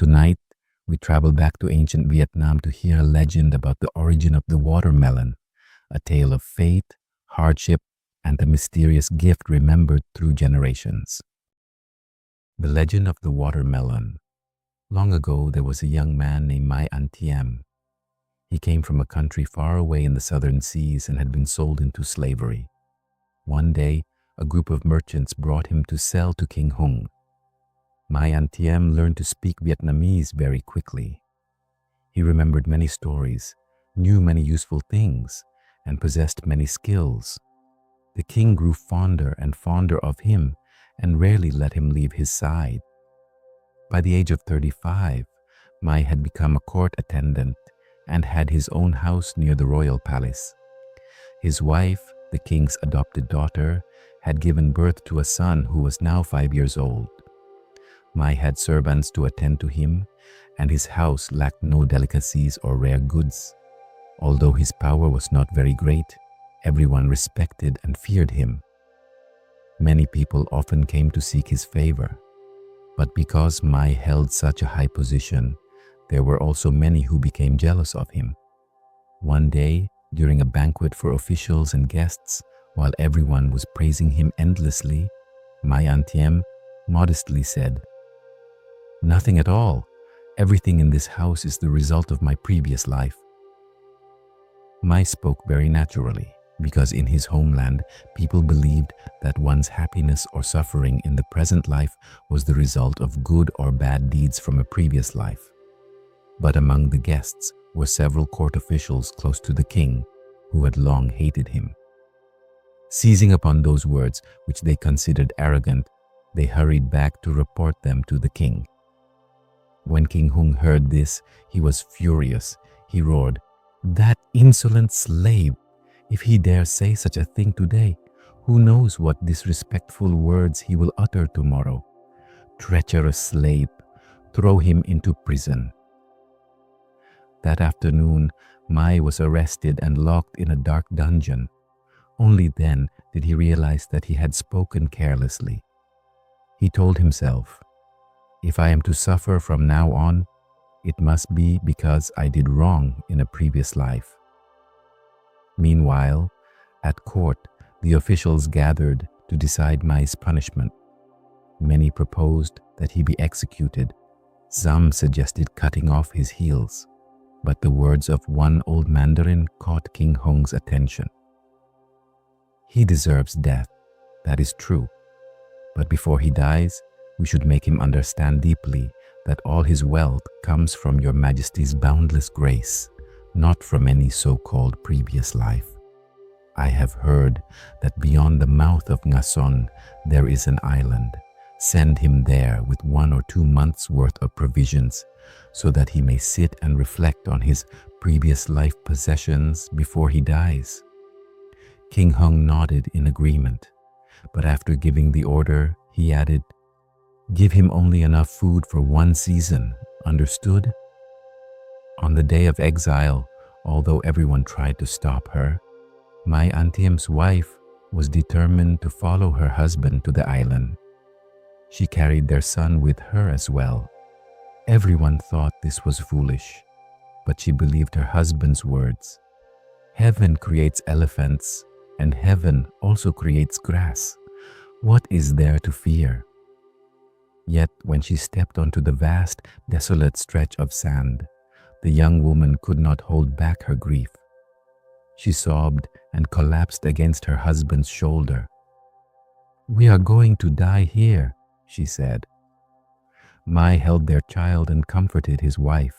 Tonight, we travel back to ancient Vietnam to hear a legend about the origin of the watermelon, a tale of faith, hardship, and a mysterious gift remembered through generations. The legend of the watermelon. Long ago, there was a young man named Mai An Tiêm. He came from a country far away in the southern seas and had been sold into slavery. One day, a group of merchants brought him to sell to King Hùng. Mai An Tiêm learned to speak Vietnamese very quickly. He remembered many stories, knew many useful things, and possessed many skills. The king grew fonder and fonder of him and rarely let him leave his side. By the age of 35, Mai had become a court attendant and had his own house near the royal palace. His wife, the king's adopted daughter, had given birth to a son who was now 5 years old. Mai had servants to attend to him, and his house lacked no delicacies or rare goods. Although his power was not very great, everyone respected and feared him. Many people often came to seek his favor. But because Mai held such a high position, there were also many who became jealous of him. One day, during a banquet for officials and guests, while everyone was praising him endlessly, Mai An Tiêm modestly said, "Nothing at all. Everything in this house is the result of my previous life." Mai spoke very naturally, because in his homeland, people believed that one's happiness or suffering in the present life was the result of good or bad deeds from a previous life. But among the guests were several court officials close to the king, who had long hated him. Seizing upon those words, which they considered arrogant, they hurried back to report them to the king. When King Hùng heard this, he was furious. He roared, "That insolent slave! If he dare say such a thing today, who knows what disrespectful words he will utter tomorrow? Treacherous slave! Throw him into prison." That afternoon, Mai was arrested and locked in a dark dungeon. Only then did he realize that he had spoken carelessly. He told himself, "If I am to suffer from now on, it must be because I did wrong in a previous life." Meanwhile, at court, the officials gathered to decide Mai's punishment. Many proposed that he be executed. Some suggested cutting off his heels. But the words of one old mandarin caught King Hong's attention. "He deserves death, that is true. But before he dies, we should make him understand deeply that all his wealth comes from your Majesty's boundless grace, not from any so-called previous life. I have heard that beyond the mouth of Ngason there is an island. Send him there with 1 or 2 months' worth of provisions, so that he may sit and reflect on his previous life possessions before he dies." King Hùng nodded in agreement, but after giving the order, he added, "Give him only enough food for 1 season, understood?" On the day of exile, although everyone tried to stop her, Mai An Tiêm's wife was determined to follow her husband to the island. She carried their son with her as well. Everyone thought this was foolish, but she believed her husband's words. Heaven creates elephants, and heaven also creates grass. What is there to fear? Yet when she stepped onto the vast, desolate stretch of sand, the young woman could not hold back her grief. She sobbed and collapsed against her husband's shoulder. "We are going to die here," she said. Mai held their child and comforted his wife.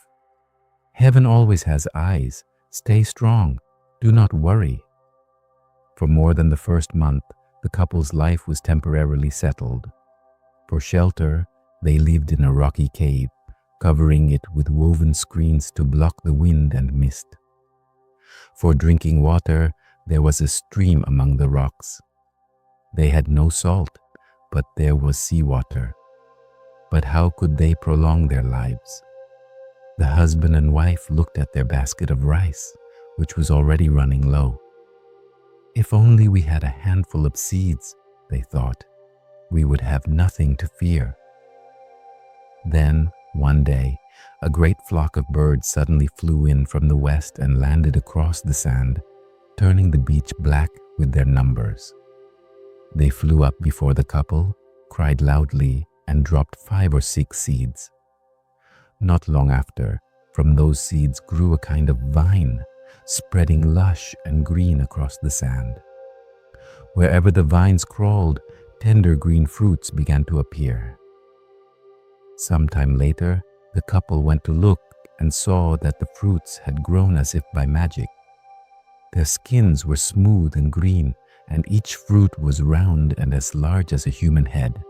"Heaven always has eyes. Stay strong. Do not worry." For more than the first month, the couple's life was temporarily settled. For shelter, they lived in a rocky cave, covering it with woven screens to block the wind and mist. For drinking water, there was a stream among the rocks. They had no salt, but there was seawater. But how could they prolong their lives? The husband and wife looked at their basket of rice, which was already running low. If only we had a handful of seeds, they thought, we would have nothing to fear. Then, One day, a great flock of birds suddenly flew in from the west and landed across the sand, turning the beach black with their numbers. They flew up before the couple, cried loudly, and dropped 5 or 6 seeds. Not long after, from those seeds grew a kind of vine, spreading lush and green across the sand. Wherever the vines crawled, tender green fruits began to appear. Sometime later, the couple went to look and saw that the fruits had grown as if by magic. Their skins were smooth and green, and each fruit was round and as large as a human head.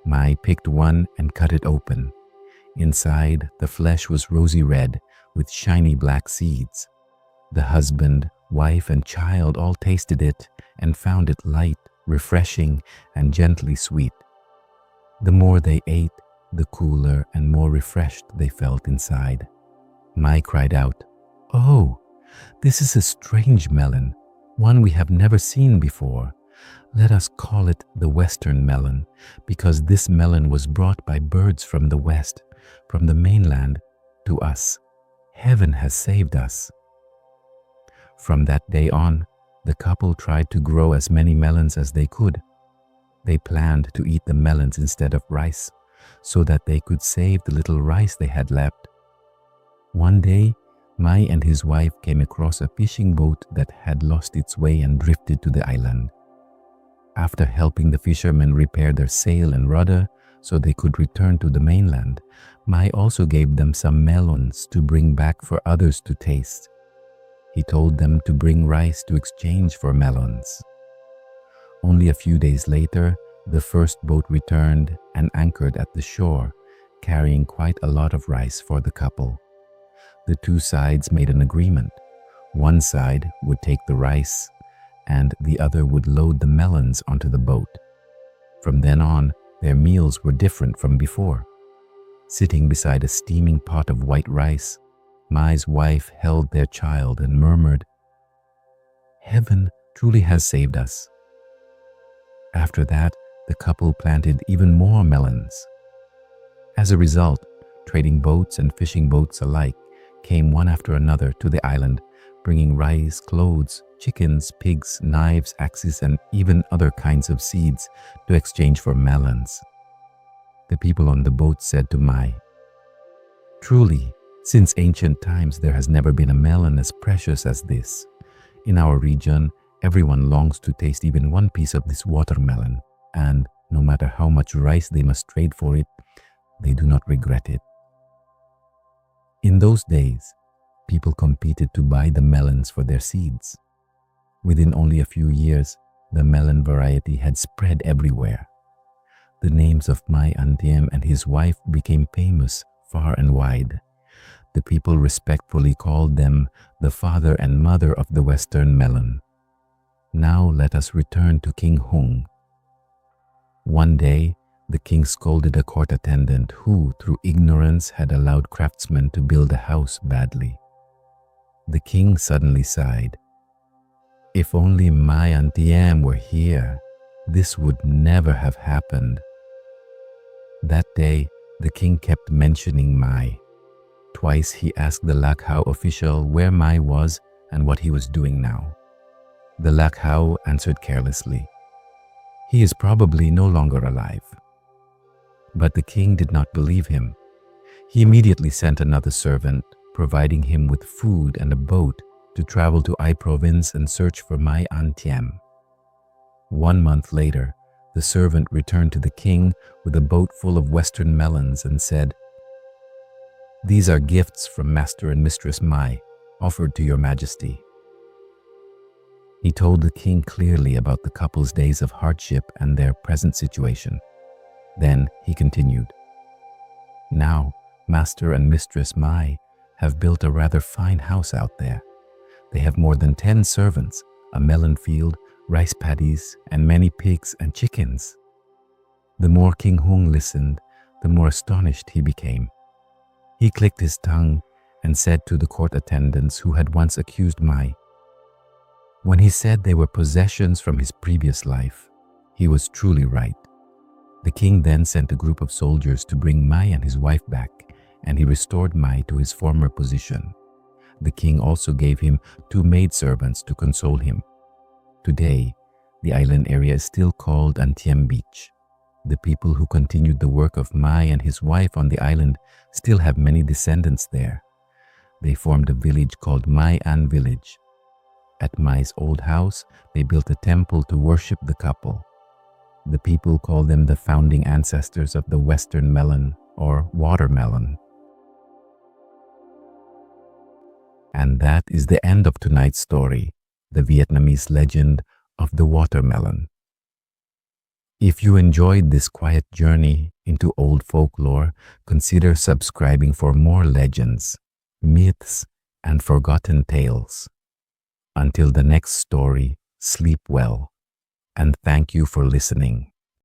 Mai picked one and cut it open. Inside, the flesh was rosy red with shiny black seeds. The husband, wife, and child all tasted it and found it light, refreshing, and gently sweet. The more they ate, the cooler and more refreshed they felt inside. Mai cried out, "Oh, this is a strange melon, one we have never seen before. Let us call it the Western melon, because this melon was brought by birds from the west, from the mainland, to us. Heaven has saved us." From that day on, the couple tried to grow as many melons as they could. They planned to eat the melons instead of rice, so that they could save the little rice they had left. One day, Mai and his wife came across a fishing boat that had lost its way and drifted to the island. After helping the fishermen repair their sail and rudder so they could return to the mainland, Mai also gave them some melons to bring back for others to taste. He told them to bring rice to exchange for melons. Only a few days later, the first boat returned and anchored at the shore, carrying quite a lot of rice for the couple. The two sides made an agreement. One side would take the rice, and the other would load the melons onto the boat. From then on, their meals were different from before. Sitting beside a steaming pot of white rice, Mai's wife held their child and murmured, "Heaven truly has saved us." After that, the couple planted even more melons. As a result, trading boats and fishing boats alike came one after another to the island, bringing rice, clothes, chickens, pigs, knives, axes, and even other kinds of seeds to exchange for melons. The people on the boat said to Mai, "Truly, since ancient times there has never been a melon as precious as this. In our region, everyone longs to taste even one piece of this watermelon, and no matter how much rice they must trade for it, they do not regret it." In those days, people competed to buy the melons for their seeds. Within only a few years, the melon variety had spread everywhere. The names of Mai An Tiêm and his wife became famous far and wide. The people respectfully called them the father and mother of the Western melon. Now let us return to King Hùng. One day, the king scolded a court attendant who, through ignorance, had allowed craftsmen to build a house badly. The king suddenly sighed. "If only Mai An Tiêm were here, this would never have happened." That day, the king kept mentioning Mai. Twice he asked the Lakhao official where Mai was and what he was doing now. The Lakhao answered carelessly, "He is probably no longer alive." But the king did not believe him. He immediately sent another servant, providing him with food and a boat to travel to Ai province and search for Mai An Tiêm. 1 month later, the servant returned to the king with a boat full of Western melons and said, "These are gifts from Master and Mistress Mai, offered to your majesty." He told the king clearly about the couple's days of hardship and their present situation. Then he continued, "Now, Master and Mistress Mai have built a rather fine house out there. They have more than 10 servants, a melon field, rice paddies, and many pigs and chickens." The more King Hùng listened, the more astonished he became. He clicked his tongue and said to the court attendants who had once accused Mai, when he said they were possessions from his previous life, he was truly right. The king then sent a group of soldiers to bring Mai and his wife back and he restored Mai to his former position. The king also gave him 2 maidservants to console him. Today, the island area is still called An Tiêm Beach. The people who continued the work of Mai and his wife on the island still have many descendants there. They formed a village called Mai An Village. At Mai's old house, they built a temple to worship the couple. The people call them the founding ancestors of the Western melon or watermelon. And that is the end of tonight's story, the Vietnamese legend of the watermelon. If you enjoyed this quiet journey into old folklore, consider subscribing for more legends, myths, and forgotten tales. Until the next story, sleep well, and thank you for listening.